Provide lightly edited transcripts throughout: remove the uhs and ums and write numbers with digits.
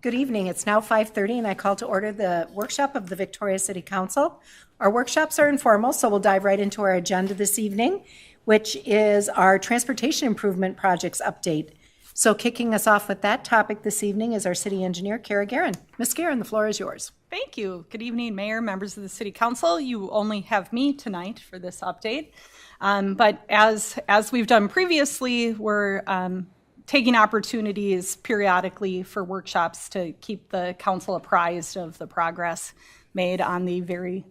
Good evening. It's now 5:30 and I call to order the workshop of the Victoria City Council. Our workshops are informal, so we'll dive right into our agenda this evening, which is our transportation improvement projects update. So kicking us off with that topic this evening is our city engineer, Kara Guerin. Ms. Guerin, the floor is yours. Thank you. Good evening, Mayor, members of the City Council. You only have me tonight for this update. But as we've done previously, we're taking opportunities periodically for workshops to keep the council apprised of the progress made on the very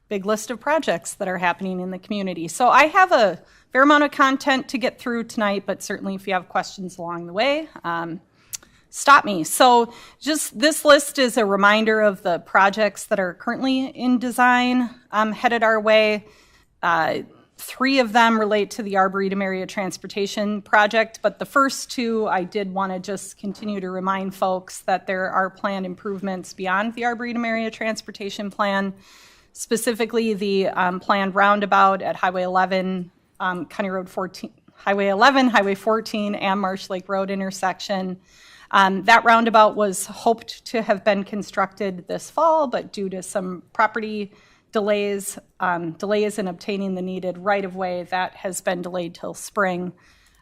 big list of projects that are happening in the community. So I have a fair amount of content to get through tonight, but certainly if you have questions along the way, stop me. So just this list is a reminder of the projects that are currently in design, headed our way. 3 of them relate to the Arboretum Area Transportation Project, but the first 2, I did want to just continue to remind folks that there are planned improvements beyond the Arboretum Area Transportation Plan, specifically the planned roundabout at Highway 11, County Road 14, Highway 11, Highway 14, and Marsh Lake Road intersection. That roundabout was hoped to have been constructed this fall, but due to some property delays in obtaining the needed right-of-way, that has been delayed till spring.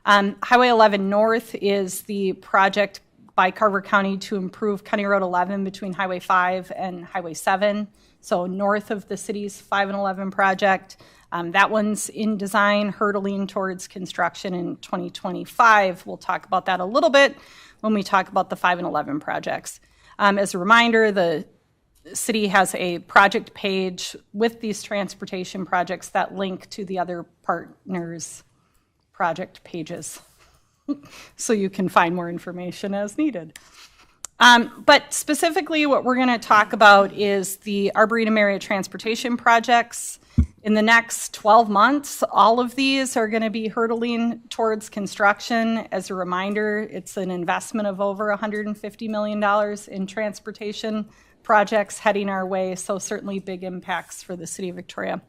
Highway 11 North is the project by Carver County to improve County Road 11 between Highway 5 and Highway 7, so north of the city's 5 and 11 project. That one's in design, hurtling towards construction in 2025. We'll talk about that a little bit when we talk about the 5 and 11 projects. As a reminder, the city has a project page with these transportation projects that link to the other partners' project pages, so you can find more information as needed. But specifically what we're going to talk about is the Arboretum Area Transportation projects. In the next 12 months, all of these are going to be hurtling towards construction. As a reminder, it's an investment of over $150 million in transportation projects heading our way, so certainly big impacts for the City of Victoria.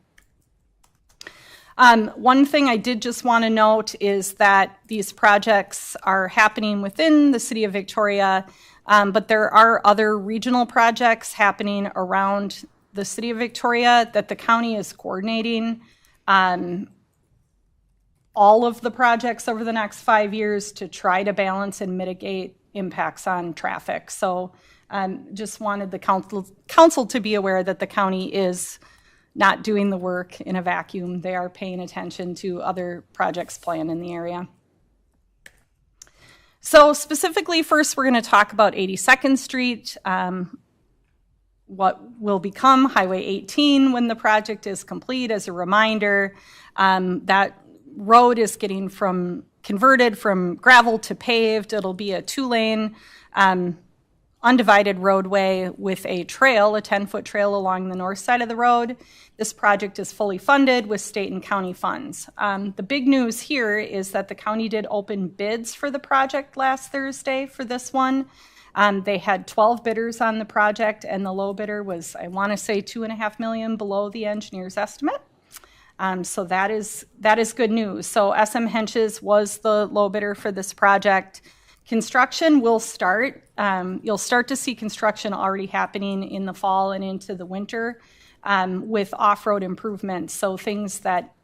One thing I did just want to note is that these projects are happening within the City of Victoria, but there are other regional projects happening around the City of Victoria that the county is coordinating. All of the projects over the next 5 years to try to balance and mitigate impacts on traffic. So just wanted the council to be aware that the county is not doing the work in a vacuum. They are paying attention to other projects planned in the area. So specifically, first we're going to talk about 82nd Street, what will become Highway 18 when the project is complete. As a reminder, that road is getting converted from gravel to paved. It'll be a 2-lane undivided roadway with a trail, a 10-foot trail along the north side of the road. This project is fully funded with state and county funds. The big news here is that the county did open bids for the project last Thursday for this one. They had 12 bidders on the project, and the low bidder was, I want to say, $2.5 million below the engineer's estimate. So that is good news. So SM Henches was the low bidder for this project. Construction will start. You'll start to see construction already happening in the fall and into the winter with off-road improvements, so things that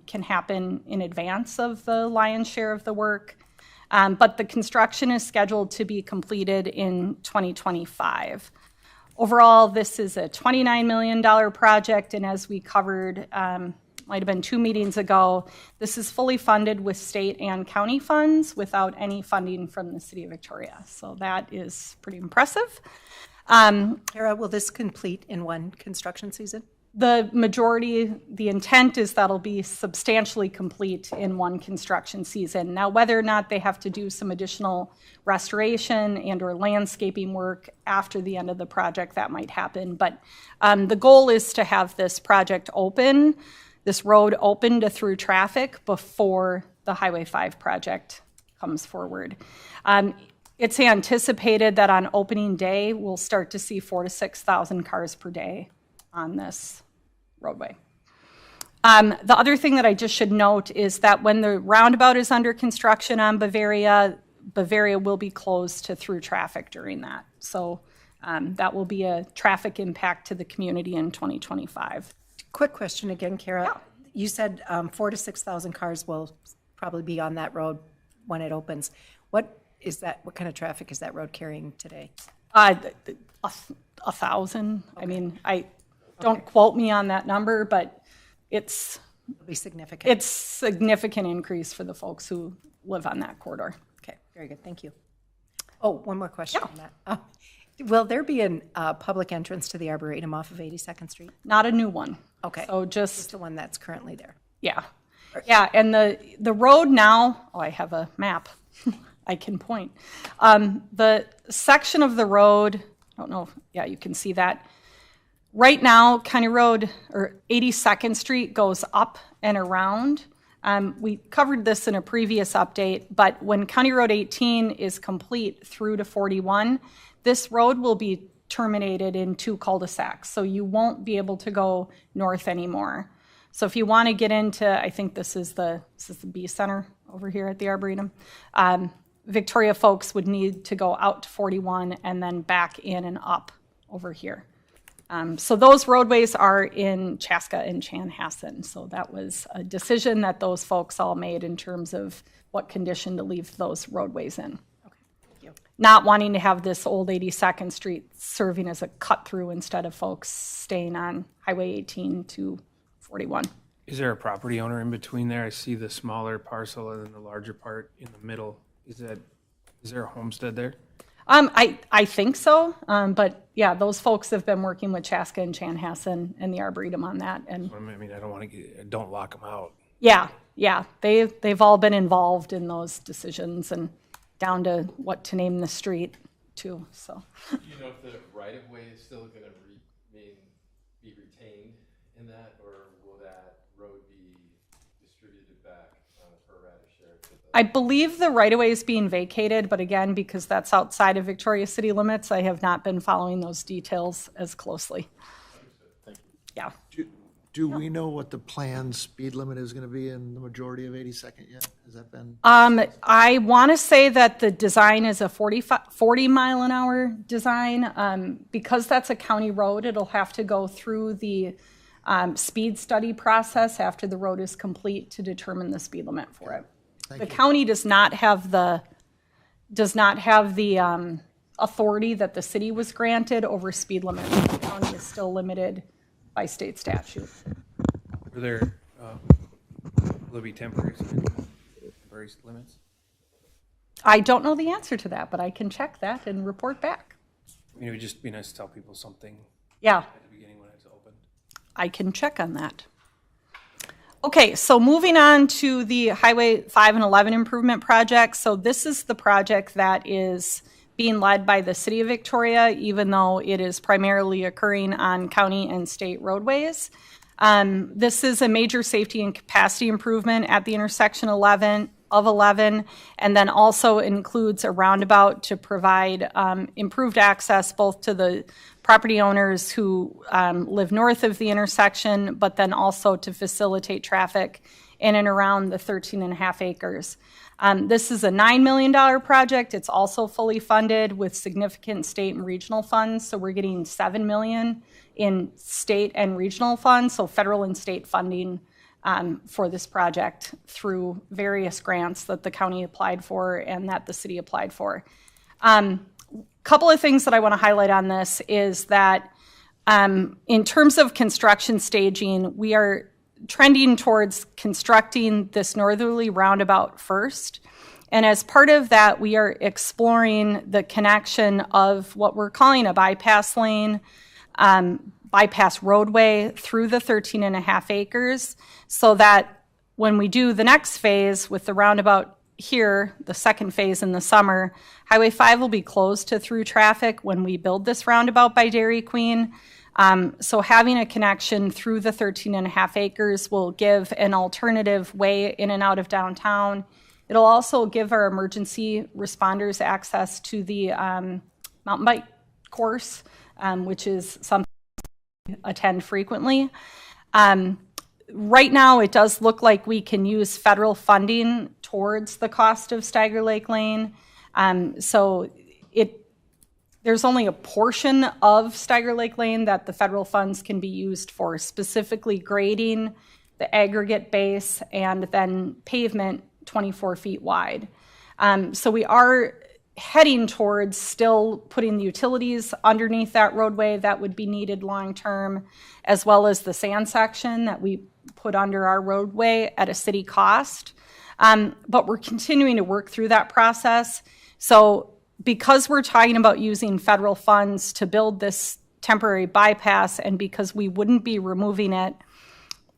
can happen in advance of the lion's share of the work. But the construction is scheduled to be completed in 2025. Overall, this is a $29 million project, and as we covered, might have been 2 meetings ago, this is fully funded with state and county funds without any funding from the City of Victoria. So that is pretty impressive. Kara, will this complete in one construction season? The intent is that'll be substantially complete in one construction season. Now, whether or not they have to do some additional restoration and or landscaping work after the end of the project, that might happen. But the goal is to have this project open, this road open to through traffic before the Highway 5 project comes forward. It's anticipated that on opening day, we'll start to see 4,000 to 6,000 cars per day on this roadway. The other thing that I just should note is that when the roundabout is under construction on Bavaria, Bavaria will be closed to through traffic during that. So that will be a traffic impact to the community in 2025. Quick question again, Kara. You said 4,000 to 6,000 cars will probably be on that road when it opens. What is that? What kind of traffic is that road carrying today? 1,000. I mean, don't quote me on that number, but it'll be significant. It's significant increase for the folks who live on that corridor. Okay, very good. Thank you. Oh, one more question on that. Will there be a public entrance to the Arboretum off of 82nd Street? Not a new one. Okay. So just the one that's currently there. Yeah. Yeah, and the road now, I have a map. I can point. The section of the road, I don't know, you can see that. Right now, County Road, or 82nd Street goes up and around. We covered this in a previous update, but when County Road 18 is complete through to 41, this road will be terminated in 2 cul-de-sacs, so you won't be able to go north anymore. So if you want to get into, I think this is the B Center over here at the Arboretum, Victoria folks would need to go out to 41 and then back in and up over here. So those roadways are in Chaska and Chanhassen. So that was a decision that those folks all made in terms of what condition to leave those roadways in. Okay, thank you. Not wanting to have this old 82nd Street serving as a cut through instead of folks staying on Highway 18 to 41. Is there a property owner in between there? I see the smaller parcel and then the larger part in the middle. Is there a homestead there? I think so, but yeah, those folks have been working with Chaska and Chanhassen and the Arboretum on that. And I mean, I don't lock them out. Yeah, they've all been involved in those decisions and down to what to name the street too. So. Do you know if the right of way is still going to be retained in that, or will that road be distributed back on a pro rata share? I believe the right-of-way is being vacated, but again, because that's outside of Victoria city limits, I have not been following those details as closely. Thank you. Yeah. Do we know what the planned speed limit is going to be in the majority of 82nd yet? Has that been? I want to say that the design is a 40 mile an hour design. Because that's a county road, it'll have to go through the speed study process after the road is complete to determine the speed limit for it. The county does not have the authority that the city was granted over speed limits. The county is still limited by state statute. Will there be temporary limits? I don't know the answer to that, but I can check that and report back. I mean, it would just be nice to tell people something Yeah, at the beginning when it's open. I can check on that. Okay, so moving on to the Highway 5 and 11 improvement project. So this is the project that is being led by the City of Victoria, even though it is primarily occurring on county and state roadways. This is a major safety and capacity improvement at the intersection 11, and then also includes a roundabout to provide improved access both to the property owners who live north of the intersection, but then also to facilitate traffic in and around the 13 and a half acres. This is a $9 million project. It's also fully funded with significant state and regional funds. So we're getting $7 million in state and regional funds, so federal and state funding for this project through various grants that the county applied for and that the city applied for. Couple of things that I want to highlight on this is that in terms of construction staging, we are trending towards constructing this northerly roundabout first. And as part of that, we are exploring the connection of what we're calling a bypass lane, bypass roadway through the 13 and a half acres, so that when we do the next phase with the roundabout here, the second phase in the summer, Highway 5 will be closed to through traffic when we build this roundabout by Dairy Queen. So having a connection through the 13 and a half acres will give an alternative way in and out of downtown. It'll also give our emergency responders access to the mountain bike course, which is something I attend frequently. Right now, it does look like we can use federal funding towards the cost of Steiger Lake Lane. So there's only a portion of Steiger Lake Lane that the federal funds can be used for, specifically grading the aggregate base and then pavement 24 feet wide. So we are heading towards still putting the utilities underneath that roadway that would be needed long-term, as well as the sand section that we put under our roadway at a city cost. But we're continuing to work through that process. So because we're talking about using federal funds to build this temporary bypass, and because we wouldn't be removing it,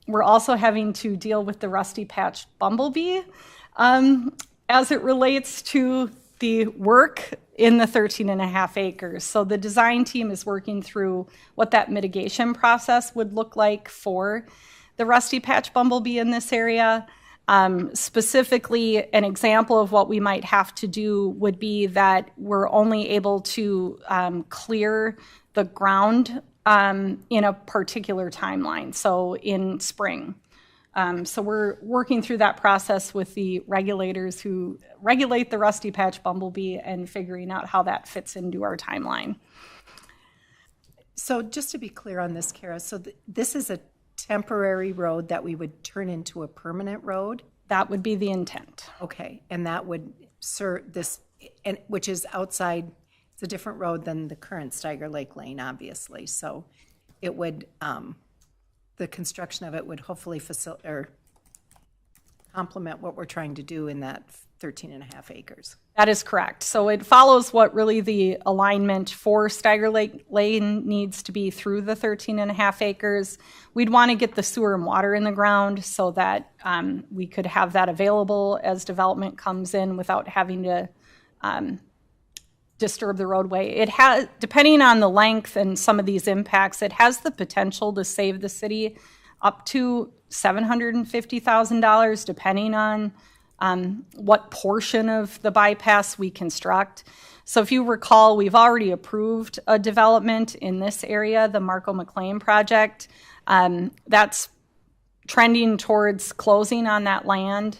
we're also having to deal with the rusty patched bumblebee as it relates to the work in the 13.5 acres. So the design team is working through what that mitigation process would look like for the rusty patch bumblebee in this area. Specifically, an example of what we might have to do would be that we're only able to clear the ground in a particular timeline, so in spring. So we're working through that process with the regulators who regulate the rusty patch bumblebee and figuring out how that fits into our timeline. So just to be clear on this, Kara, so this is a temporary road that we would turn into a permanent road? That would be the intent. Okay, and that would serve this, and which is outside, it's a different road than the current Steiger Lake Lane, obviously. So it would, the construction of it would hopefully complement what we're trying to do in that 13.5 acres. That is correct. So it follows what really the alignment for Steiger Lake Lane needs to be through the 13.5 acres. We'd want to get the sewer and water in the ground so that we could have that available as development comes in without having to disturb the roadway. It has, depending on the length and some of these impacts, it has the potential to save the city up to $750,000, depending on what portion of the bypass we construct. So if you recall, we've already approved a development in this area, the Marco McLean project. That's trending towards closing on that land.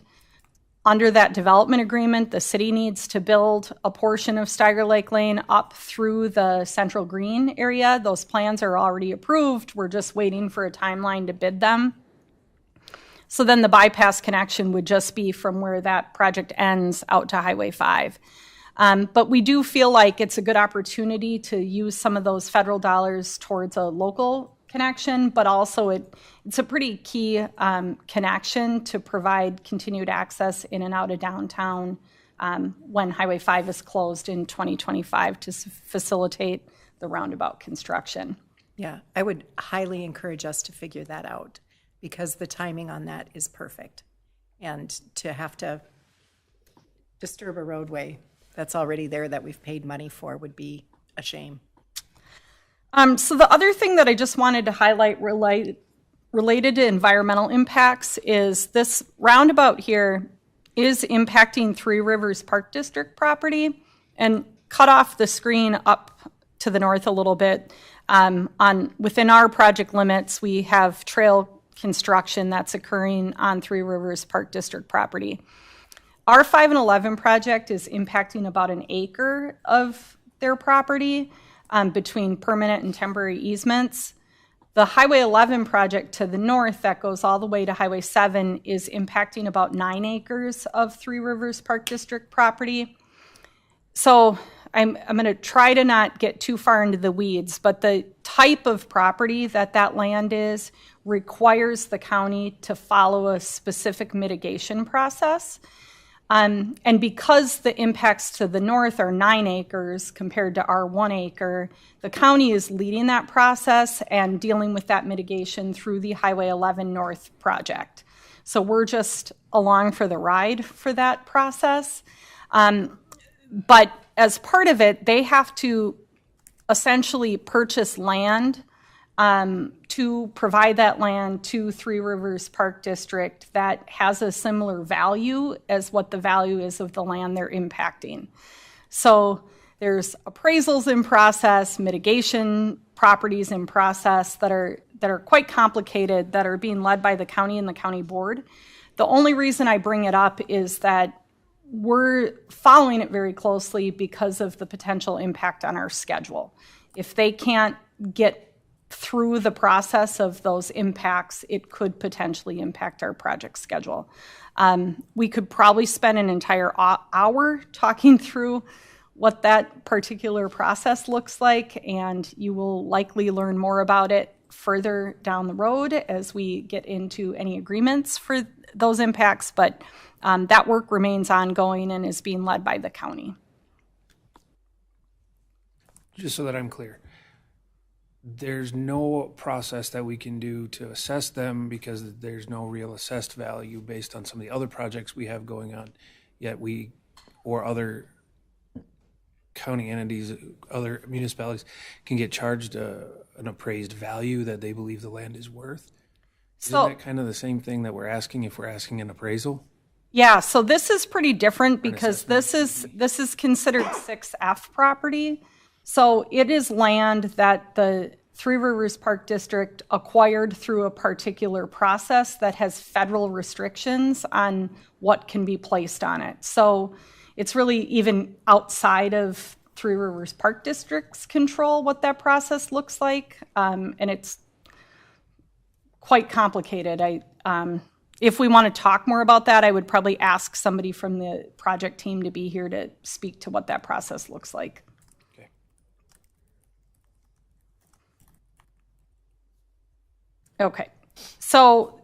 Under that development agreement, the city needs to build a portion of Steiger Lake Lane up through the Central Green area. Those plans are already approved. We're just waiting for a timeline to bid them. So then the bypass connection would just be from where that project ends out to Highway 5. But we do feel like it's a good opportunity to use some of those federal dollars towards a local connection, but also it's a pretty key connection to provide continued access in and out of downtown when Highway 5 is closed in 2025 to facilitate the roundabout construction. Yeah, I would highly encourage us to figure that out, because the timing on that is perfect. And to have to disturb a roadway that's already there that we've paid money for would be a shame. So the other thing that I just wanted to highlight related to environmental impacts is this roundabout here is impacting Three Rivers Park District property, and cut off the screen up to the north a little bit. Within our project limits, we have trail construction that's occurring on Three Rivers Park District property. Our 5 and 11 project is impacting about an acre of their property between permanent and temporary easements. The Highway 11 project to the north that goes all the way to Highway 7 is impacting about 9 acres of Three Rivers Park District property. So I'm going to try to not get too far into the weeds, but the type of property that land is requires the county to follow a specific mitigation process. And because the impacts to the north are 9 acres compared to our 1 acre, the county is leading that process and dealing with that mitigation through the Highway 11 North project. So we're just along for the ride for that process. But as part of it, they have to essentially purchase land to provide that land to Three Rivers Park District that has a similar value as what the value is of the land they're impacting. So there's appraisals in process, mitigation properties in process that are quite complicated, that are being led by the county and the county board. The only reason I bring it up is that we're following it very closely because of the potential impact on our schedule. If they can't get through the process of those impacts, it could potentially impact our project schedule. We could probably spend an entire hour talking through what that particular process looks like, and you will likely learn more about it further down the road as we get into any agreements for those impacts, but that work remains ongoing and is being led by the county. Just so that I'm clear, there's no process that we can do to assess them because there's no real assessed value based on some of the other projects we have going on, yet we, or other county entities, other municipalities can get charged an appraised value that they believe the land is worth. So, isn't that kind of the same thing that we're asking if we're asking an appraisal? Yeah, so this is pretty different because this is considered 6F property. So it is land that the Three Rivers Park District acquired through a particular process that has federal restrictions on what can be placed on it. So it's really even outside of Three Rivers Park District's control what that process looks like, and it's quite complicated. If we want to talk more about that, I would probably ask somebody from the project team to be here to speak to what that process looks like. Okay. Okay, so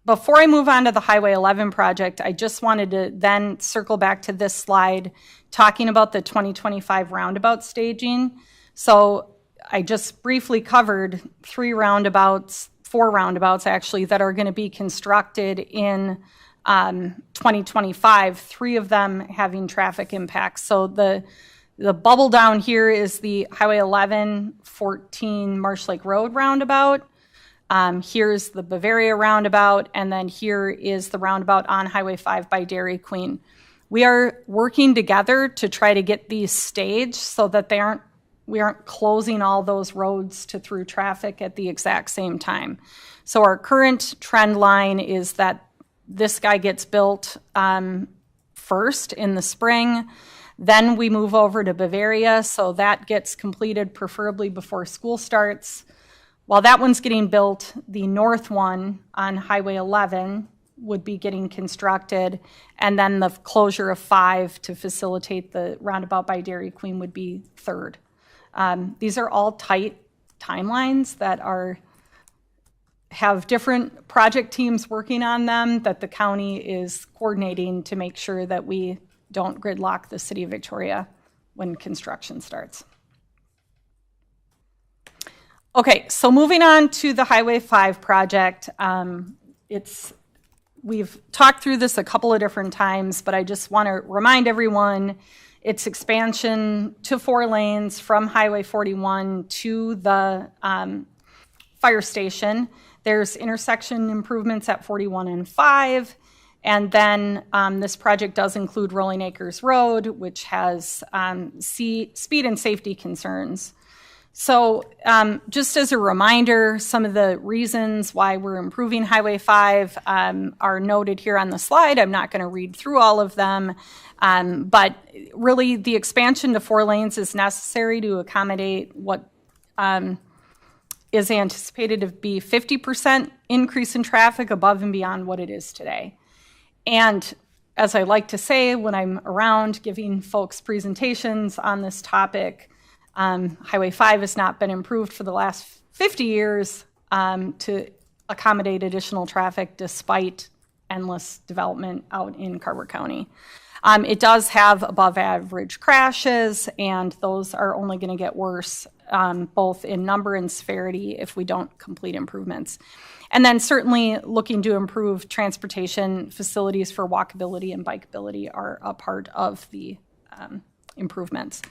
before I move on to the Highway 11 project, I just wanted to then circle back to this slide talking about the 2025 roundabout staging. So I just briefly covered four roundabouts actually that are going to be constructed in 2025, three of them having traffic impacts. So the bubble down here is the Highway 11, 14 Marsh Lake Road roundabout. Here's the Bavaria roundabout, and then here is the roundabout on Highway 5 by Dairy Queen. We are working together to try to get these staged so that we aren't closing all those roads to through traffic at the exact same time. So our current trend line is that this guy gets built first in the spring. Then we move over to Bavaria, so that gets completed preferably before school starts. While that one's getting built, the north one on Highway 11 would be getting constructed, and then the closure of 5 to facilitate the roundabout by Dairy Queen would be third. These are all tight timelines that have different project teams working on them that the county is coordinating to make sure that we don't gridlock the city of Victoria when construction starts. Okay, so moving on to the Highway 5 project. We've talked through this a couple of different times, but I just want to remind everyone its expansion to 4 lanes from Highway 41 to the fire station. There's intersection improvements at 41 and 5. And then this project does include Rolling Acres Road, which has speed and safety concerns. So just as a reminder, some of the reasons why we're improving Highway 5 are noted here on the slide. I'm not going to read through all of them, but really the expansion to 4 lanes is necessary to accommodate what is anticipated to be 50% increase in traffic above and beyond what it is today. And as I like to say when I'm around giving folks presentations on this topic, Highway 5 has not been improved for the last 50 years to accommodate additional traffic despite endless development out in Carver County. It does have above average crashes, and those are only going to get worse, both in number and severity if we don't complete improvements. And then certainly looking to improve transportation facilities for walkability and bikeability are a part of the improvements.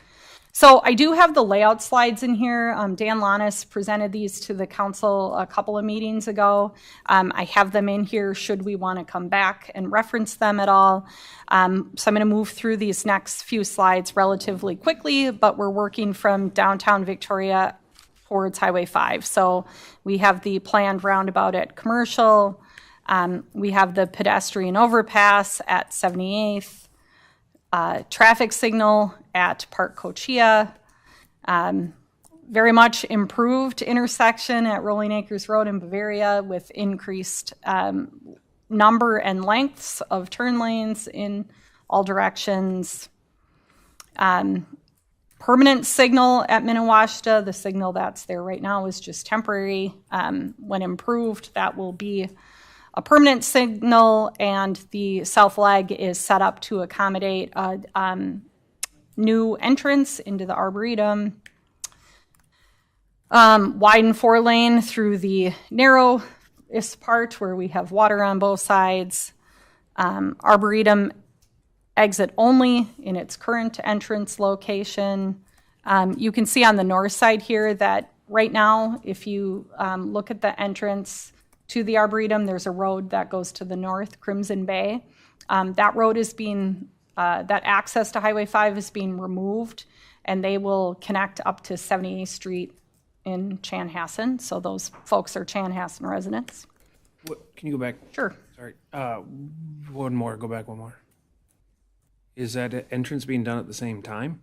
So I do have the layout slides in here. Dan Lanis presented these to the council a couple of meetings ago. I have them in here should we want to come back and reference them at all. So I'm going to move through these next few slides relatively quickly, but we're working from downtown Victoria towards Highway 5. So we have the planned roundabout at Commercial. We have the pedestrian overpass at 78th. traffic signal at Park Cochia, very much improved intersection at Rolling Acres Road in Bavaria with increased number and lengths of turn lanes in all directions. Permanent signal at Minnewaska. The signal that's there right now is just temporary. When improved, that will be a permanent signal, and the south leg is set up to accommodate a new entrance into the Arboretum. Widen 4-lane through the narrowest part where we have water on both sides. Arboretum exit only in its current entrance location. You can see on the north side here that right now, if you look at the entrance to the Arboretum, there's a road that goes to the north, Crimson Bay. That road is being, that access to Highway 5 is being removed, and they will connect up to 78th Street in Chanhassen. So those folks are Chanhassen residents. Can you go back? Sure. Sorry. One more. Go back one more. Is that entrance being done at the same time?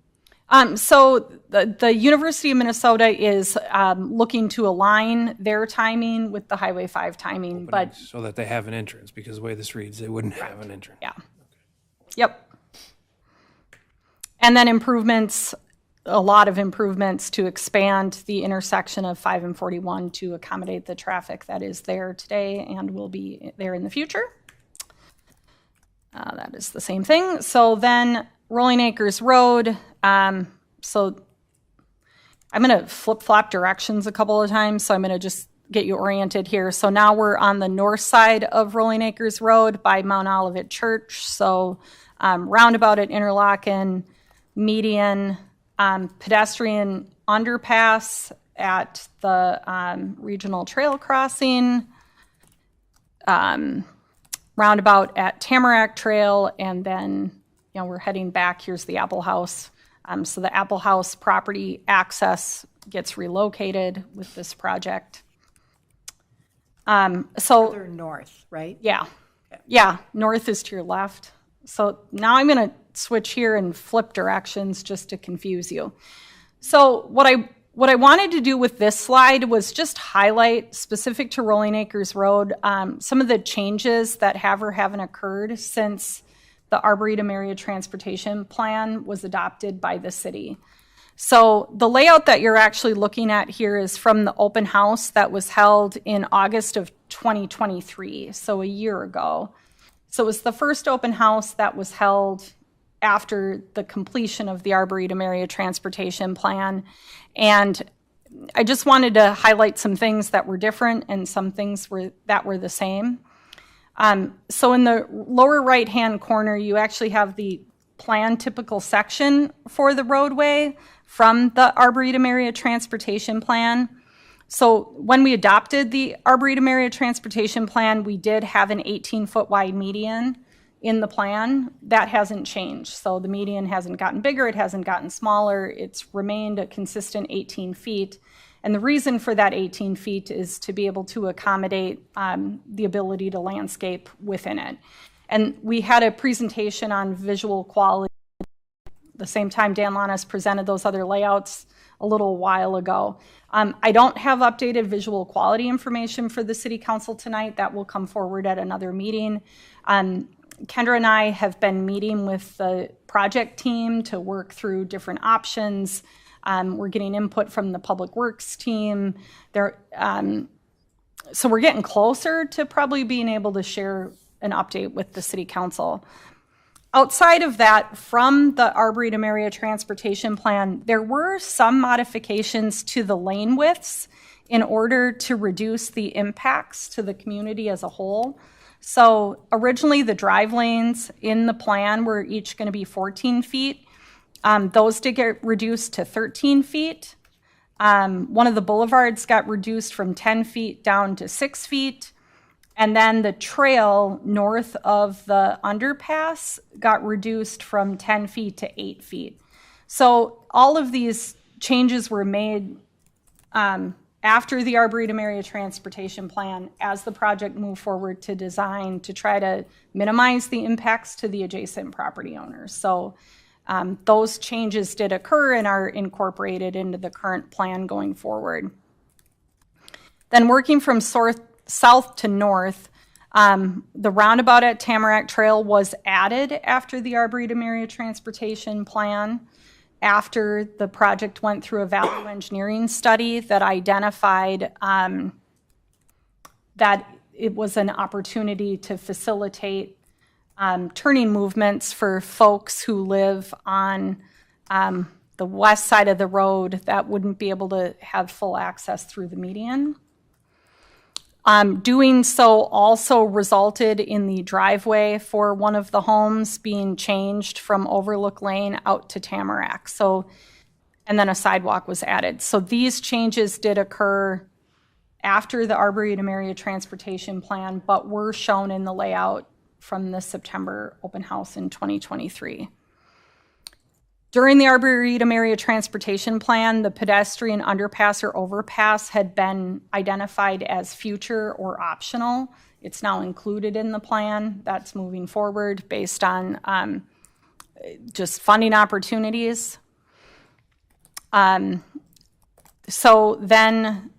So the University of Minnesota is looking to align their timing with the Highway 5 timing, but So that they have an entrance, because the way this reads, they wouldn't have an entrance. yeah. Yep. And then improvements, a lot of improvements to expand the intersection of 5 and 41 to accommodate the traffic that is there today and will be there in the future. That is the same thing. So then Rolling Acres Road. So I'm going to flip-flop directions a couple of times, so I'm going to just get you oriented here. So now we're on the north side of Rolling Acres Road by Mount Olivet Church. So roundabout at Interlochen, median, pedestrian underpass at the regional trail crossing, roundabout at Tamarack Trail, and then we're heading back. Here's the Apple House. So the Apple House property access gets relocated with this project. Further north, right? Yeah. Yeah, north is to your left. So now I'm going to switch here and flip directions just to confuse you. So what I wanted to do with this slide was just highlight, specific to Rolling Acres Road, some of the changes that have or haven't occurred since the Arboretum Area Transportation Plan was adopted by the city. So the layout that you're actually looking at here is from the open house that was held in August of 2023, so a year ago. So it was the first open house that was held after the completion of the Arboretum Area Transportation Plan. And I just wanted to highlight some things that were different and some things that were the same. So in the lower right-hand corner, you actually have the plan typical section for the roadway from the Arboretum Area Transportation Plan. So when we adopted the Arboretum Area Transportation Plan, we did have an 18-foot wide median in the plan. That hasn't changed. So the median hasn't gotten bigger, it hasn't gotten smaller, it's remained a consistent 18 feet. And the reason for that 18 feet is to be able to accommodate the ability to landscape within it. And we had a presentation on visual quality the same time Dan Lanas presented those other layouts a little while ago. I don't have updated visual quality information for the City Council tonight. That will come forward at another meeting. Kendra and I have been meeting with the project team to work through different options. We're getting input from the Public Works team. So we're getting closer to probably being able to share an update with the City Council. Outside of that, from the Arboretum Area Transportation Plan, there were some modifications to the lane widths in order to reduce the impacts to the community as a whole. So originally the drive lanes in the plan were each going to be 14 feet. Those did get reduced to 13 feet. One of the boulevards got reduced from 10 feet down to 6 feet. And then the trail north of the underpass got reduced from 10 feet to 8 feet. So all of these changes were made after the Arboretum Area Transportation Plan, as the project moved forward to design to try to minimize the impacts to the adjacent property owners. So those changes did occur and are incorporated into the current plan going forward. Then working from south to north, the roundabout at Tamarack Trail was added after the Arboretum Area Transportation Plan, after the project went through a value engineering study that identified that it was an opportunity to facilitate turning movements for folks who live on the west side of the road that wouldn't be able to have full access through the median. Doing so also resulted in the driveway for one of the homes being changed from Overlook Lane out to Tamarack. So, and then a sidewalk was added. So these changes did occur after the Arboretum Area Transportation Plan, but were shown in the layout from the September open house in 2023. During the Arboretum Area Transportation Plan, the pedestrian underpass or overpass had been identified as future or optional. It's now included in the plan. That's moving forward based on just funding opportunities. So then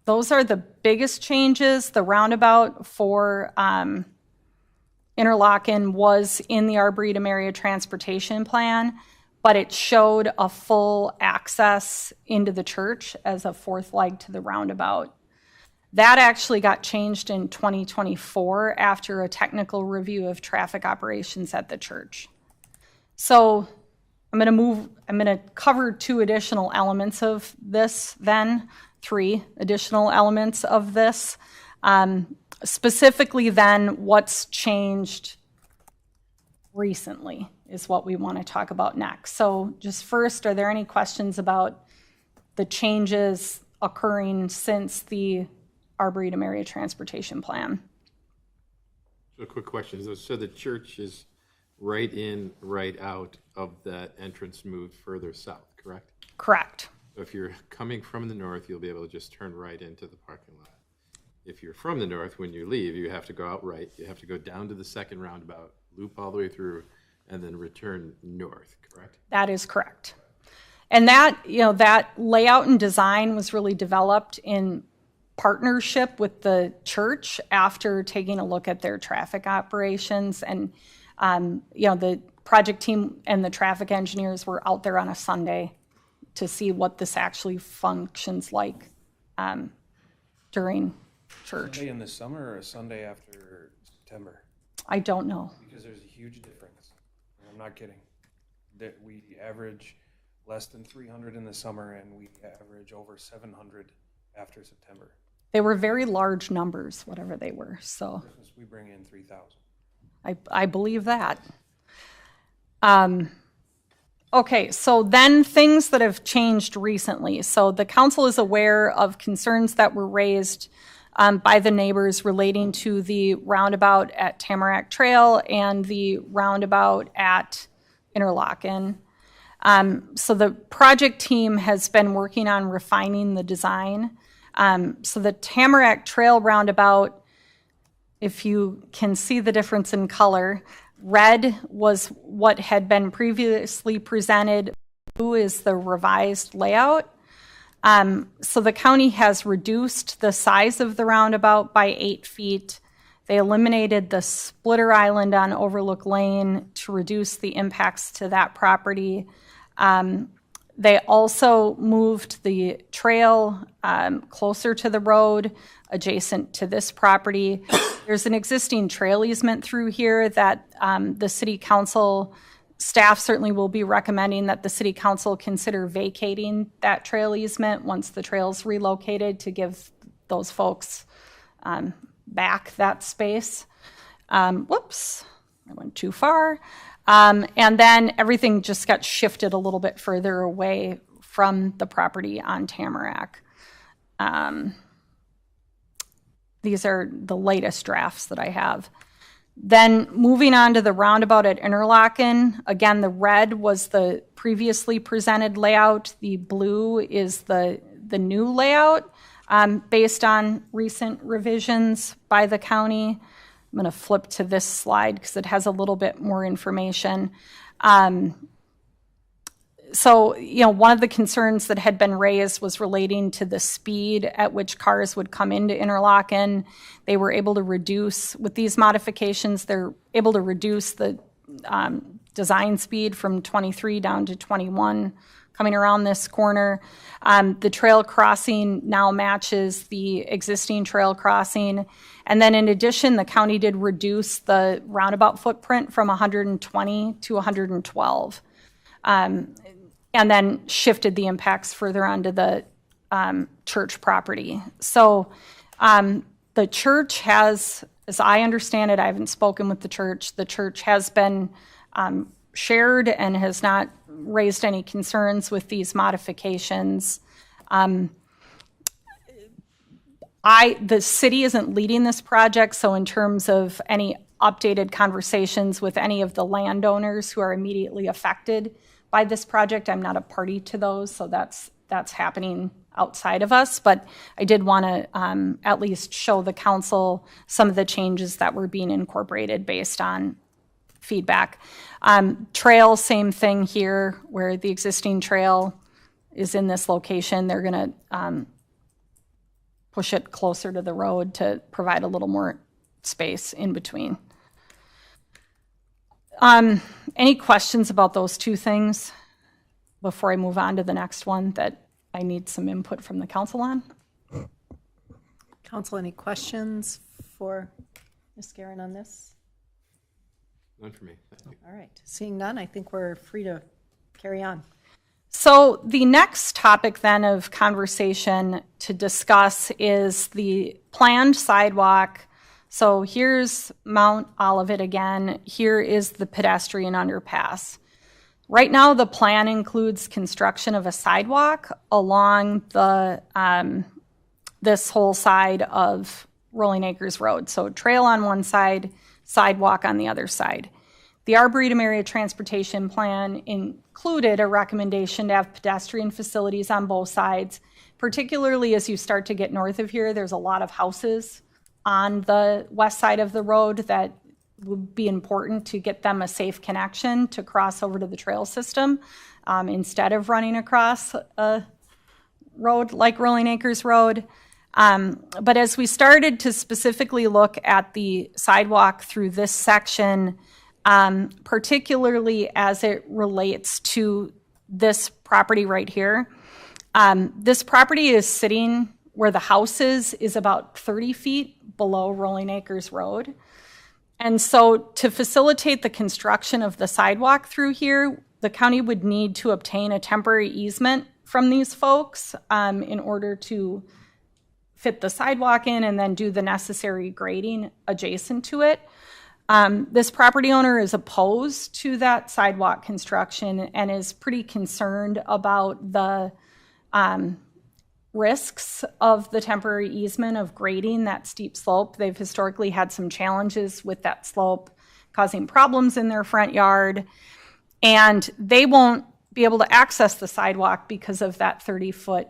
those are the biggest changes. The roundabout for Interlochen was in the Arboretum Area Transportation Plan, but it showed a full access into the church as a fourth leg to the roundabout. That actually got changed in 2024 after a technical review of traffic operations at the church. So I'm going to cover 2 additional elements of this then, 3 additional elements of this. Specifically then, what's changed recently is what we want to talk about next. So just first, are there any questions about the changes occurring since the Arboretum Area Transportation Plan? So a quick question. So the church is right in, right out of that entrance moved further south, correct? Correct. So if you're coming from the north, you'll be able to just turn right into the parking lot. If you're from the north, when you leave, you have to go out right. You have to go down to the second roundabout, loop all the way through, and then return north, correct? That is correct. And that, that layout and design was really developed in partnership with the church after taking a look at their traffic operations. And, the project team and the traffic engineers were out there on a Sunday to see what this actually functions like during church. Sunday in the summer or a Sunday after September? I don't know. Because there's a huge difference. I'm not kidding. That we average less than 300 in the summer and we average over 700 after September. They were very large numbers, whatever they were. So Christmas, we bring in 3,000. I believe that. Okay, so then things that have changed recently. So the council is aware of concerns that were raised by the neighbors relating to the roundabout at Tamarack Trail and the roundabout at Interlochen. So the project team has been working on refining the design. So the Tamarack Trail roundabout, if you can see the difference in color, red was what had been previously presented. Blue is the revised layout. So the county has reduced the size of the roundabout by 8 feet. They eliminated the splitter island on Overlook Lane to reduce the impacts to that property. They also moved the trail closer to the road, adjacent to this property. There's an existing trail easement through here that the city council staff certainly will be recommending that the city council consider vacating that trail easement once the trail's relocated to give those folks back that space. Whoops, I went too far. And then everything just got shifted a little bit further away from the property on Tamarack. These are the latest drafts that I have. Then moving on to the roundabout at Interlochen, again, the red was the previously presented layout. The blue is the new layout based on recent revisions by the county. I'm going to flip to this slide because it has a little bit more information. So, one of the concerns that had been raised was relating to the speed at which cars would come into Interlochen. They were able to reduce, with these modifications, they're able to reduce the design speed from 23 down to 21 coming around this corner. The trail crossing now matches the existing trail crossing. And then in addition, the county did reduce the roundabout footprint from 120 to 112. And then shifted the impacts further onto the church property. So the church has, as I understand it, I haven't spoken with the church has been shared and has not raised any concerns with these modifications. The city isn't leading this project, so in terms of any updated conversations with any of the landowners who are immediately affected by this project, I'm not a party to those, so that's happening outside of us. But I did want to at least show the council some of the changes that were being incorporated based on feedback. Trail, same thing here, where the existing trail is in this location. They're going to push it closer to the road to provide a little more space in between. Any questions about those two things before I move on to the next one that I need some input from the council on? Council, any questions for Ms. Guerin on this? None for me. Thank you. All right. Seeing none, I think we're free to carry on. So the next topic then of conversation to discuss is the planned sidewalk. So here's Mount Olivet again. Here is the pedestrian underpass. Right now, the plan includes construction of a sidewalk along the this whole side of Rolling Acres Road. So trail on one side, sidewalk on the other side. The Arboretum Area Transportation Plan included a recommendation to have pedestrian facilities on both sides, particularly as you start to get north of here. There's a lot of houses on the west side of the road that would be important to get them a safe connection to cross over to the trail system instead of running across a road like Rolling Acres Road. But as we started to specifically look at the sidewalk through this section, particularly as it relates to this property right here, this property is sitting where the house is about 30 feet below Rolling Acres Road. And so to facilitate the construction of the sidewalk through here, the county would need to obtain a temporary easement from these folks in order to fit the sidewalk in and then do the necessary grading adjacent to it. This property owner is opposed to that sidewalk construction and is pretty concerned about the risks of the temporary easement of grading that steep slope. They've historically had some challenges with that slope causing problems in their front yard, and they won't be able to access the sidewalk because of that 30-foot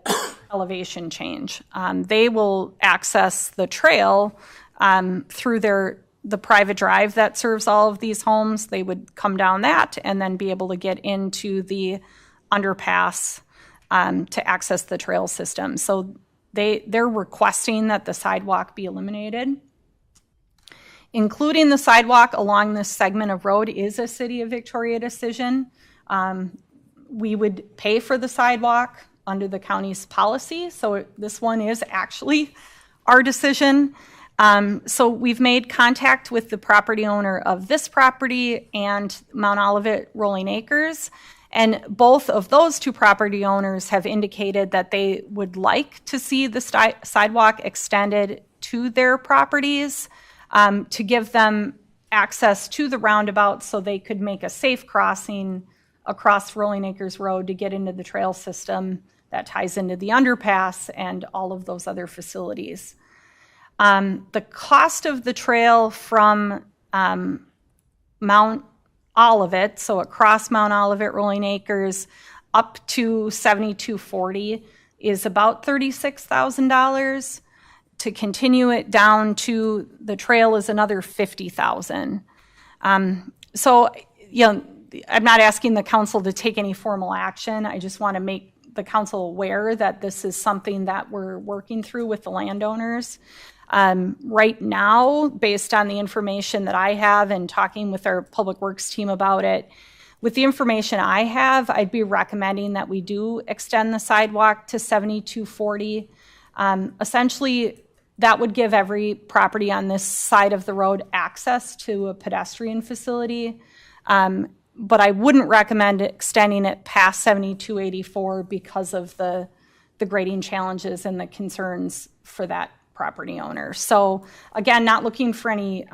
elevation change. They will access the trail through the private drive that serves all of these homes. They would come down that and then be able to get into the underpass to access the trail system. So they're requesting that the sidewalk be eliminated. Including the sidewalk along this segment of road is a City of Victoria decision. We would pay for the sidewalk under the county's policy. So this one is actually our decision. So we've made contact with the property owner of this property and Mount Olivet Rolling Acres. And both of those two property owners have indicated that they would like to see the sidewalk extended to their properties to give them access to the roundabout so they could make a safe crossing across Rolling Acres Road to get into the trail system that ties into the underpass and all of those other facilities. The cost of the trail from Mount Olivet, so across Mount Olivet, Rolling Acres, up to 7240 is about $36,000. To continue it down to the trail is another $50,000. So, I'm not asking the council to take any formal action. I just want to make the council aware that this is something that we're working through with the landowners. Right now, based on the information that I have and talking with our public works team about it, with the information I have, I'd be recommending that we do extend the sidewalk to 7240. Essentially, that would give every property on this side of the road access to a pedestrian facility. But I wouldn't recommend extending it past 7284 because of the grading challenges and the concerns for that property owner. So again, not looking for any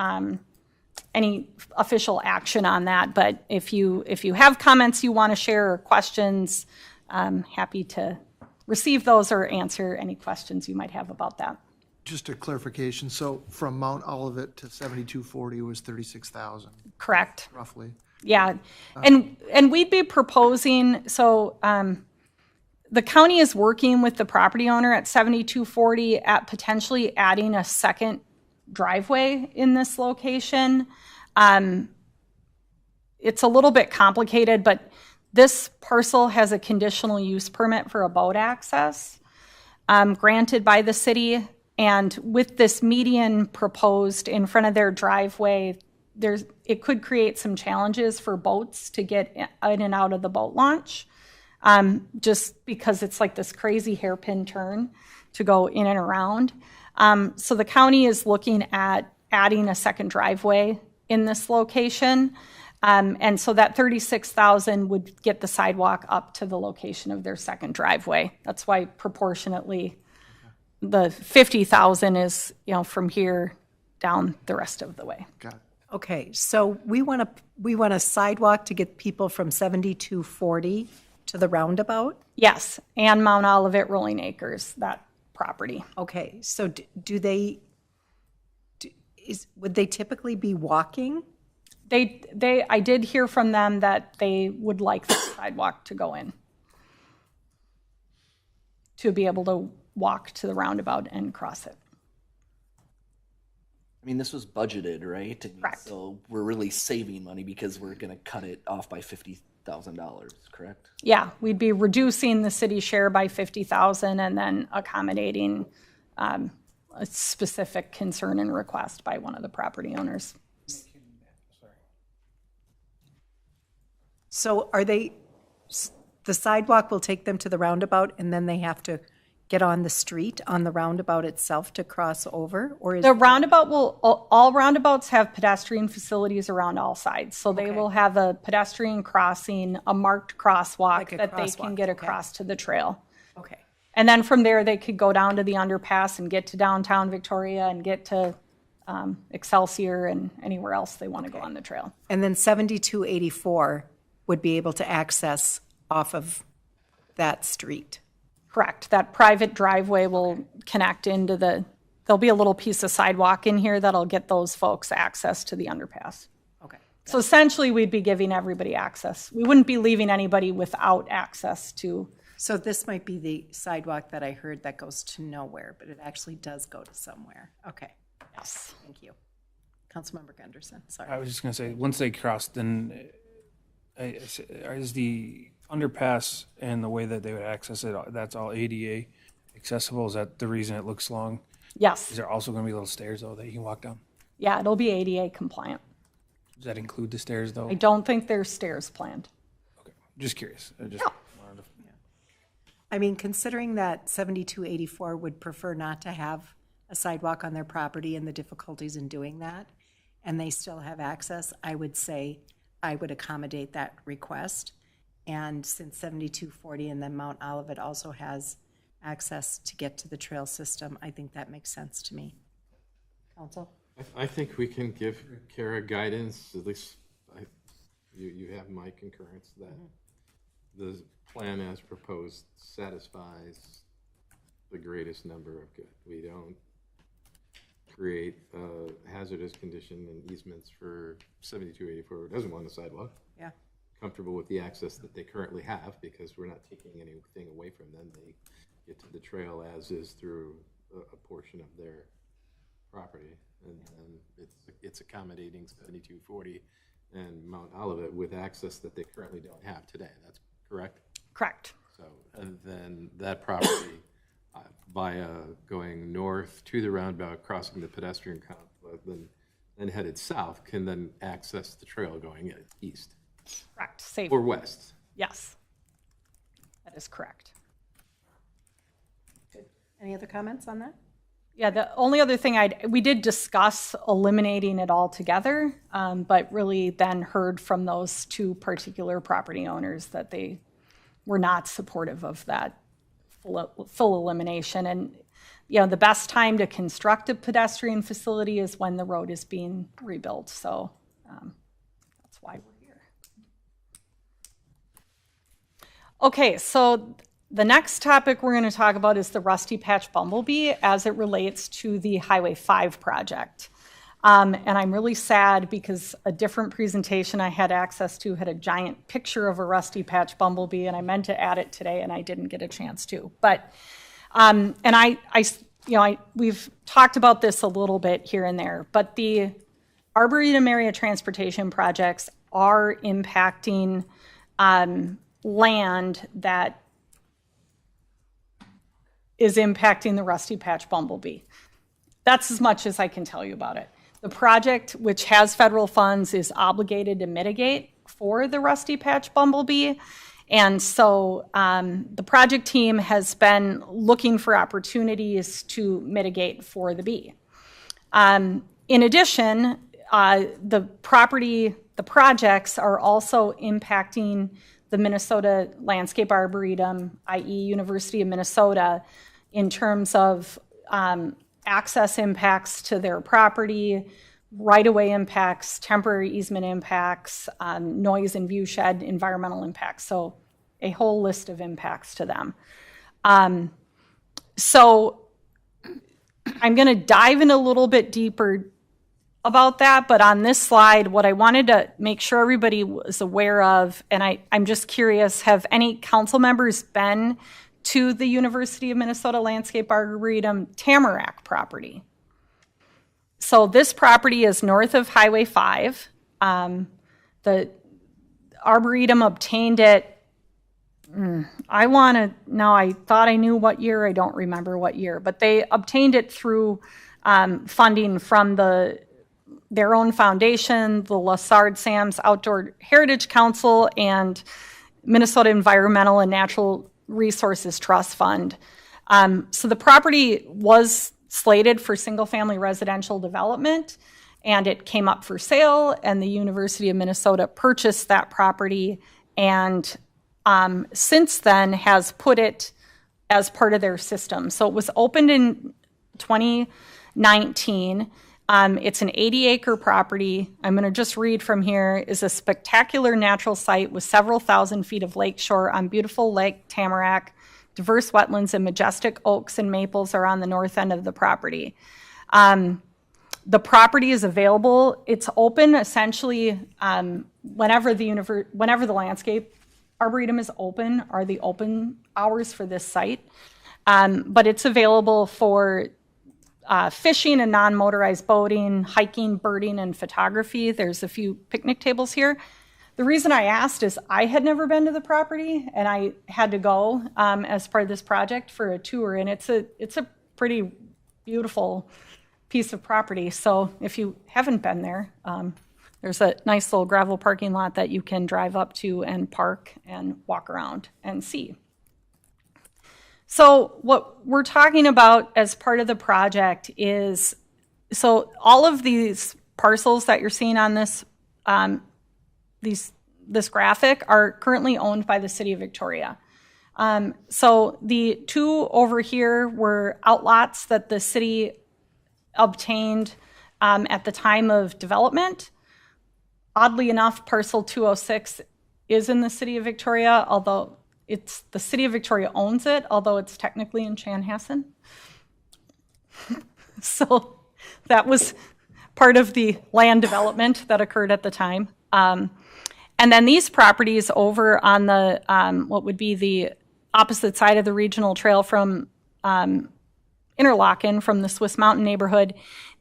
official action on that, but if you have comments you want to share or questions, I'm happy to receive those or answer any questions you might have about that. Just a clarification, so from Mount Olivet to 7240 was 36,000 Correct. roughly? Yeah, and we'd be proposing, so the county is working with the property owner at 7240 at potentially adding a second driveway in this location. It's a little bit complicated, but this parcel has a conditional use permit for a boat access granted by the city. And with this median proposed in front of their driveway, it could create some challenges for boats to get in and out of the boat launch, just because it's like this crazy hairpin turn to go in and around. So the county is looking at adding a second driveway in this location. And so that 36,000 would get the sidewalk up to the location of their second driveway. That's why proportionately the 50,000 is, from here down the rest of the way. Got it. Okay, so we want a sidewalk to get people from 7240 to the roundabout? Yes, and Mount Olivet, Rolling Acres, that property. Okay, so would they typically be walking? I did hear from them that they would like the sidewalk to go in, to be able to walk to the roundabout and cross it. I mean, this was budgeted, right? Correct. So we're really saving money because we're going to cut it off by $50,000, correct? Yeah, we'd be reducing the city share by 50,000 and then accommodating a specific concern and request by one of the property owners. So the sidewalk will take them to the roundabout and then they have to get on the street on the roundabout itself to cross over? Or is the roundabout all roundabouts have pedestrian facilities around all sides. So they will have a pedestrian crossing, a marked crosswalk that they can get across to the trail. Okay. And then from there, they could go down to the underpass and get to downtown Victoria and get to Excelsior and anywhere else they want to go on the trail. And then 7284 would be able to access off of that street? Correct. That private driveway will connect into there'll be a little piece of sidewalk in here that'll get those folks access to the underpass. Okay. So essentially, we'd be giving everybody access. We wouldn't be leaving anybody without access to. So this might be the sidewalk that I heard that goes to nowhere, but it actually does go to somewhere. Okay. Yes. Thank you. Councilmember Gunderson, sorry. I was just going to say, once they cross, then is the underpass and the way that they would access it, that's all ADA accessible? Is that the reason it looks long? Yes. Is there also going to be little stairs, though, that you can walk down? Yeah, it'll be ADA compliant. Does that include the stairs, though? I don't think there's stairs planned. Okay, just curious. I just wanted to... I mean, considering that 7284 would prefer not to have a sidewalk on their property and the difficulties in doing that, and they still have access, I would say I would accommodate that request. And since 7240 and then Mount Olivet also has access to get to the trail system, I think that makes sense to me. Council? I think we can give Kara guidance, at least you have my concurrence that the plan as proposed satisfies the greatest number of good. We don't create hazardous condition and easements for 7284 who doesn't want a sidewalk. Yeah. Comfortable with the access that they currently have because we're not taking anything away from them. They get to the trail as is through a portion of their property, and it's accommodating 7240 and Mount Olivet with access that they currently don't have today. That's correct? Correct. So, and then that property via going north to the roundabout, crossing the pedestrian complex, then headed south, can then access the trail going east Correct. Safe. or west. Yes. That is correct. Any other comments on that? Yeah, the only other thing we did discuss eliminating it altogether, but really then heard from those two particular property owners that they were not supportive of that full elimination. And, you know, the best time to construct a pedestrian facility is when the road is being rebuilt. So that's why we're here. Okay, so the next topic we're going to talk about is the Rusty Patch Bumblebee as it relates to the Highway 5 project. And I'm really sad because a different presentation I had access to had a giant picture of a Rusty Patch Bumblebee, and I meant to add it today, and I didn't get a chance to. But, and we've talked about this a little bit here and there, but the Arboretum area transportation projects are impacting land that is impacting the Rusty Patch Bumblebee. That's as much as I can tell you about it. The project, which has federal funds, is obligated to mitigate for the Rusty Patch Bumblebee. And so the project team has been looking for opportunities to mitigate for the bee. In addition, the projects are also impacting the Minnesota Landscape Arboretum, i.e. University of Minnesota, in terms of access impacts to their property, right-of-way impacts, temporary easement impacts, noise and view shed, environmental impacts. So a whole list of impacts to them. So I'm going to dive in a little bit deeper about that, but on this slide, what I wanted to make sure everybody was aware of, and I'm just curious, have any council members been to the University of Minnesota Landscape Arboretum Tamarack property? So this property is north of Highway 5. The Arboretum obtained it, I thought I knew what year, I don't remember what year, but they obtained it through funding from their own foundation, the Lassard Sams Outdoor Heritage Council, and Minnesota Environmental and Natural Resources Trust Fund. So the property was slated for single-family residential development, and it came up for sale, and the University of Minnesota purchased that property, and since then has put it as part of their system. So it was opened in 2019. It's an 80-acre property. I'm going to just read from here. Is a spectacular natural site with several thousand feet of lakeshore on beautiful Lake Tamarack. Diverse wetlands and majestic oaks and maples are on the north end of the property. The property is available. It's open essentially whenever the landscape arboretum is open are the open hours for this site. But it's available for fishing and non-motorized boating, hiking, birding, and photography. There's a few picnic tables here. The reason I asked is I had never been to the property, and I had to go as part of this project for a tour, and it's a pretty beautiful piece of property. So if you haven't been there, there's a nice little gravel parking lot that you can drive up to and park and walk around and see. So what we're talking about as part of the project is, so all of these parcels that you're seeing on this this graphic are currently owned by the City of Victoria. So the two over here were outlots that the city obtained at the time of development. Oddly enough, parcel 206 is in the City of Victoria, although the City of Victoria owns it, although it's technically in Chanhassen. So that was part of the land development that occurred at the time. And then these properties over on the, what would be the opposite side of the regional trail from Interlaken, from the Swiss Mountain neighborhood,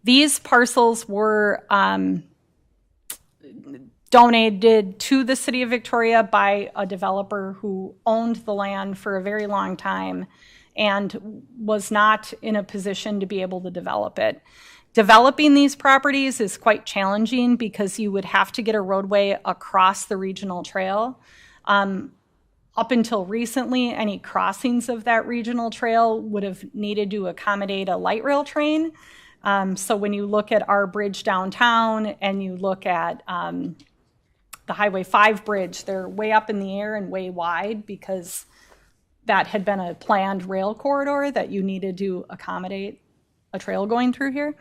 these parcels were donated to the city of Victoria by a developer who owned the land for a very long time and was not in a position to be able to develop it. Developing these properties is quite challenging because you would have to get a roadway across the regional trail. Up until recently, any crossings of that regional trail would have needed to accommodate a light rail train. So when you look at our bridge downtown and you look at the Highway 5 bridge, they're way up in the air and way wide because that had been a planned rail corridor that you needed to accommodate a trail going through here.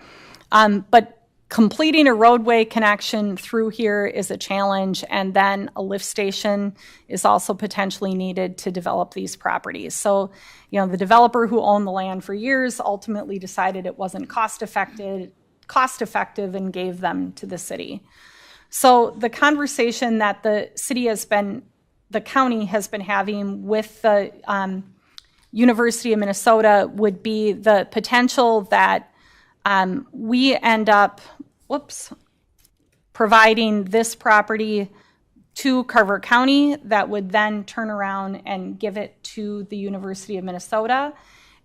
But completing a roadway connection through here is a challenge, and then a lift station is also potentially needed to develop these properties. So, the developer who owned the land for years ultimately decided it wasn't cost effective and gave them to the city. So the conversation that the county has been having with the University of Minnesota would be the potential that we end up, providing this property to Carver County that would then turn around and give it to the University of Minnesota.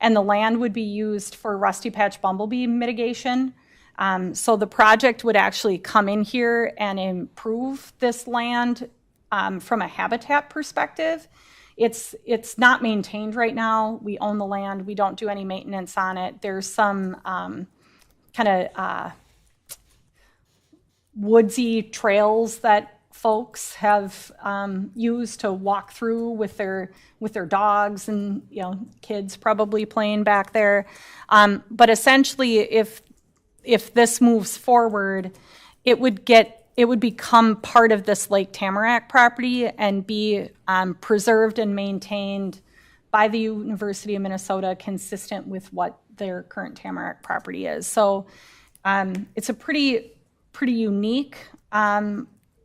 And the land would be used for rusty patch bumblebee mitigation. So the project would actually come in here and improve this land from a habitat perspective. It's not maintained right now. We own the land. We don't do any maintenance on it. There's some woodsy trails that folks have used to walk through with their dogs and kids probably playing back there. But essentially, if this moves forward, it would become part of this Lake Tamarack property and be preserved and maintained by the University of Minnesota, consistent with what their current Tamarack property is. So it's a pretty unique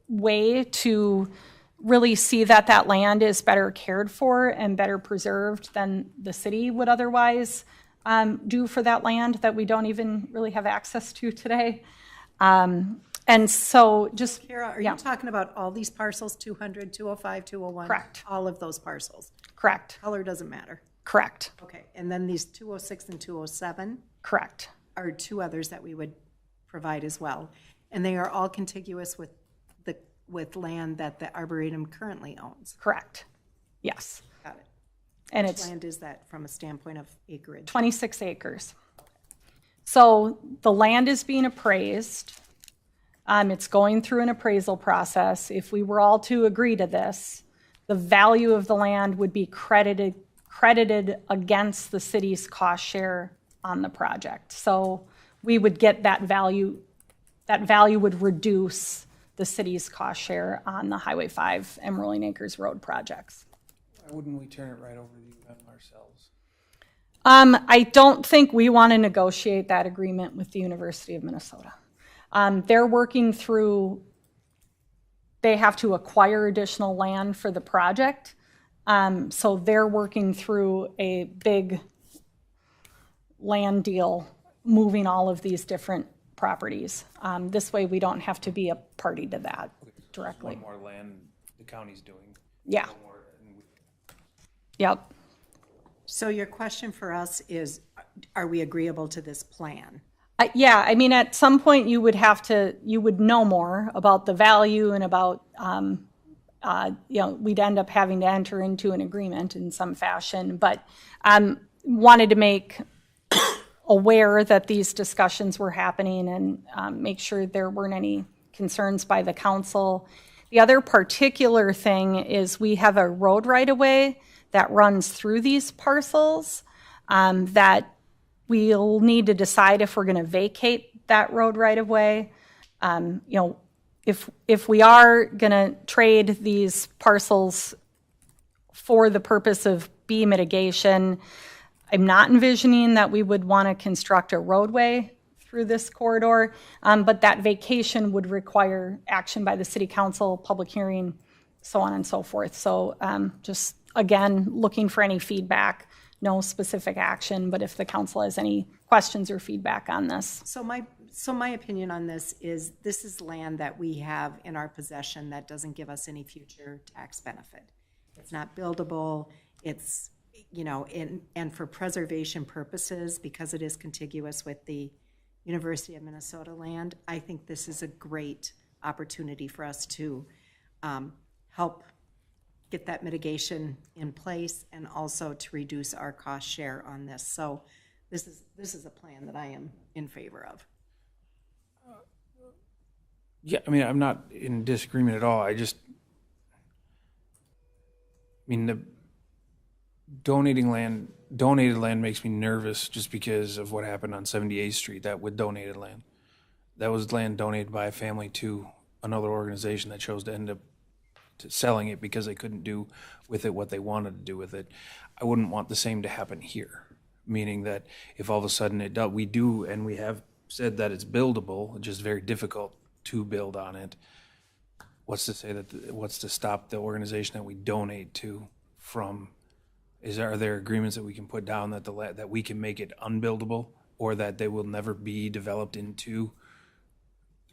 way to really see that land is better cared for and better preserved than the city would otherwise do for that land that we don't even really have access to today. And so just... Kara, are you talking about all these parcels, 200, 205, 201? Correct. All of those parcels? Correct. Color doesn't matter? Correct. Okay, and then these 206 and 207? Correct. Are two others that we would provide as well. And they are all contiguous with land that the Arboretum currently owns? Correct. Yes. Got it. And Which it's land is that from a standpoint of acreage? 26 acres. So the land is being appraised. It's going through an appraisal process. If we were all to agree to this, the value of the land would be credited against the city's cost share on the project. So we would get that value. That value would reduce the city's cost share on the Highway 5 and Rolling Acres Road projects. Why wouldn't we turn it right over to them ourselves? I don't think we want to negotiate that agreement with the University of Minnesota. They're working through, they have to acquire additional land for the project. So they're working through a big land deal, moving all of these different properties. This way we don't have to be a party to that directly. One more land the county's doing. Yeah. One more, and Yep. So your question for us is, are we agreeable to this plan? Yeah, I mean, at some point you would know more about the value and about, we'd end up having to enter into an agreement in some fashion, but wanted to make aware that these discussions were happening and make sure there weren't any concerns by the council. The other particular thing is we have a road right-of-way that runs through these parcels that we'll need to decide if we're going to vacate that road right-of-way. If we are going to trade these parcels for the purpose of bee mitigation, I'm not envisioning that we would want to construct a roadway through this corridor, but that vacation would require action by the city council, public hearing, so on and so forth. So just, again, looking for any feedback, no specific action, but if the council has any questions or feedback on this. So my opinion on this is land that we have in our possession that doesn't give us any future tax benefit. It's not buildable. It's, you know, and for preservation purposes, because it is contiguous with the University of Minnesota land, I think this is a great opportunity for us to help get that mitigation in place and also to reduce our cost share on this. So this is a plan that I am in favor of. Yeah, I mean, I'm not in disagreement at all. The donated land makes me nervous just because of what happened on 78th Street, that with donated land. That was land donated by a family to another organization that chose to end up selling it because they couldn't do with it what they wanted to do with it. I wouldn't want the same to happen here, meaning that if all of a sudden we do, and we have said that it's buildable, just very difficult to build on it. What's to stop the organization that we donate to from? Are there agreements that we can put down that we can make it unbuildable, or that they will never be developed into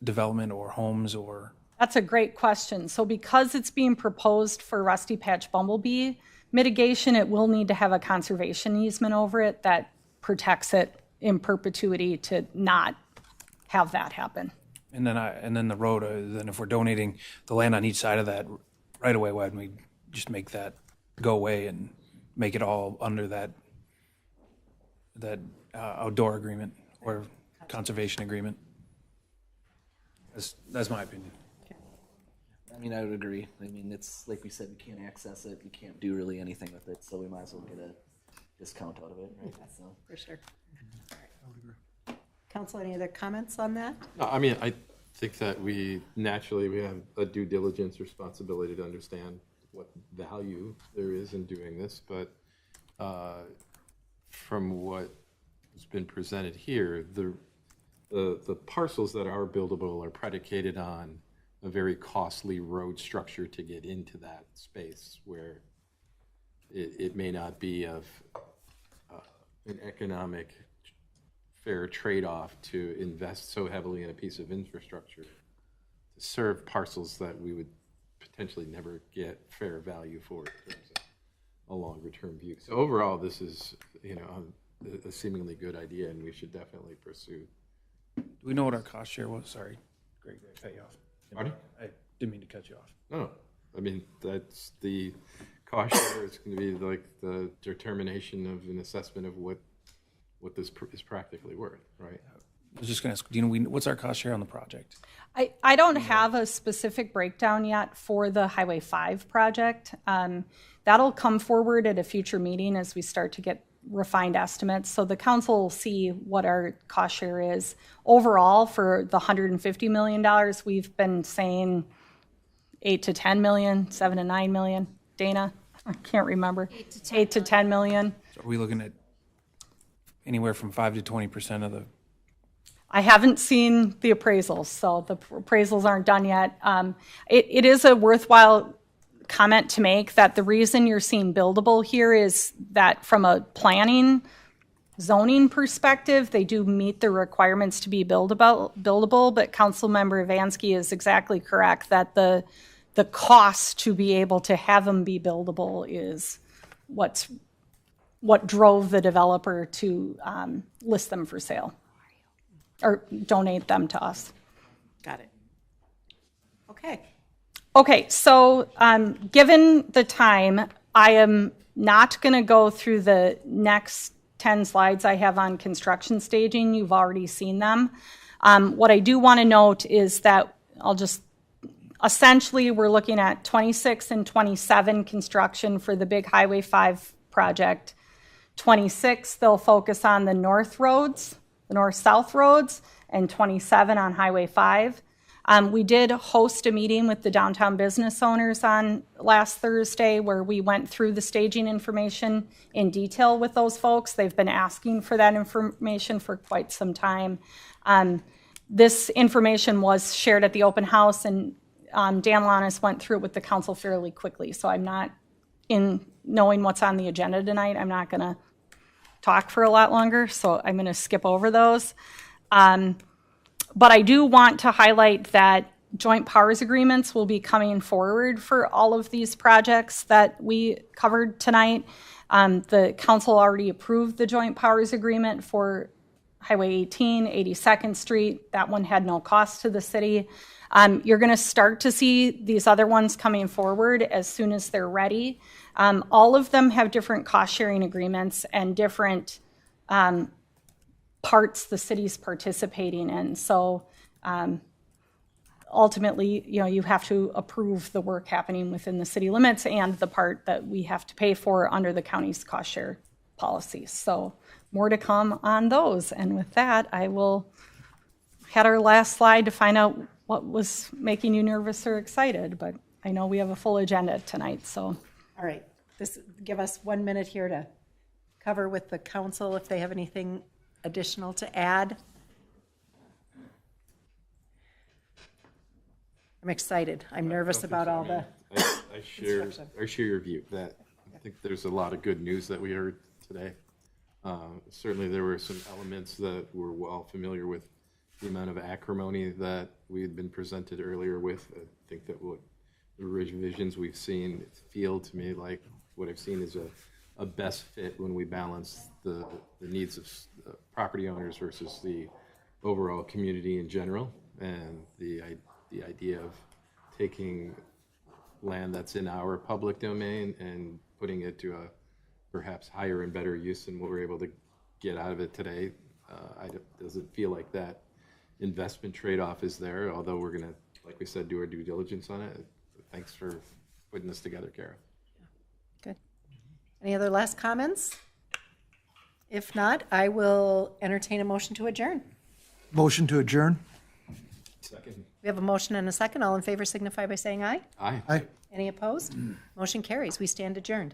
development or homes or? That's a great question. So because it's being proposed for Rusty Patch Bumblebee mitigation, it will need to have a conservation easement over it that protects it in perpetuity to not have that happen. And then the road, then if we're donating the land on each side of that right away, why don't we just make that go away and make it all under that outdoor agreement or conservation agreement? That's my opinion. I mean, I would agree. I mean, it's like we said, we can't access it. We can't do really anything with it, so we might as well get a discount out of it, right? So. For sure. Council, any other comments on that? No, I mean, I think that we have a due diligence responsibility to understand what value there is in doing this, but from what has been presented here, the parcels that are buildable are predicated on a very costly road structure to get into that space, where it may not be of an economic fair trade-off to invest so heavily in a piece of infrastructure to serve parcels that we would potentially never get fair value for in terms of a longer-term view. So overall, this is, a seemingly good idea, and we should definitely pursue. Do we know what our cost share was? Sorry, Greg, I cut you off. Pardon? I didn't mean to cut you off. No, I mean, that's the cost share is going to be like the determination of an assessment of what this is practically worth, right? I was just going to ask, what's our cost share on the project? I don't have a specific breakdown yet for the Highway 5 project. That'll come forward at a future meeting as we start to get refined estimates. So the council will see what our cost share is. Overall, for the $150 million, we've been saying 8 to 10 million, 7 to 9 million. Dana, I can't remember. 8 to 10 million. So are we looking at anywhere from 5 to 20% of the? I haven't seen the appraisals, so the appraisals aren't done yet. It is a worthwhile comment to make that the reason you're seeing buildable here is that from a planning zoning perspective, they do meet the requirements to be buildable, but Councilmember Vansky is exactly correct that the cost to be able to have them be buildable is what drove the developer to list them for sale or donate them to us. Got it. Okay. Okay, so given the time, I am not going to go through the next 10 slides I have on construction staging. You've already seen them. What I do want to note is that essentially we're looking at 26 and 27 construction for the big Highway 5 project. 26, they'll focus on the north-south roads, and 27 on Highway 5. We did host a meeting with the downtown business owners on last Thursday where we went through the staging information in detail with those folks. They've been asking for that information for quite some time. This information was shared at the open house, and Dan Lanis went through it with the council fairly quickly. So I'm not, in knowing what's on the agenda tonight, I'm not going to talk for a lot longer, so I'm going to skip over those. But I do want to highlight that joint powers agreements will be coming forward for all of these projects that we covered tonight. The council already approved the joint powers agreement for Highway 18, 82nd Street. That one had no cost to the city. You're going to start to see these other ones coming forward as soon as they're ready. All of them have different cost-sharing agreements and different parts the city's participating in. So ultimately, you have to approve the work happening within the city limits and the part that we have to pay for under the county's cost-share policies. So more to come on those. And with that, I will had our last slide to find out what was making you nervous or excited, but I know we have a full agenda tonight, so. All right, give us 1 minute here to cover with the council if they have anything additional to add. I'm excited. I'm nervous about all the. I share your view that I think there's a lot of good news that we heard today. Certainly there were some elements that we're well familiar with, the amount of acrimony that we had been presented earlier with. I think that what the revisions we've seen feel to me like what I've seen is a best fit when we balance the needs of property owners versus the overall community in general, and the idea of taking land that's in our public domain and putting it to a perhaps higher and better use than what we're able to get out of it today. Doesn't feel like that investment trade-off is there, although we're going to, like we said, do our due diligence on it. Thanks for putting this together, Kara. Good. Any other last comments? If not, I will entertain a motion to adjourn. Motion to adjourn? Second. We have a motion and a second. All in favor signify by saying aye. Aye. Aye. Any opposed? Motion carries. We stand adjourned.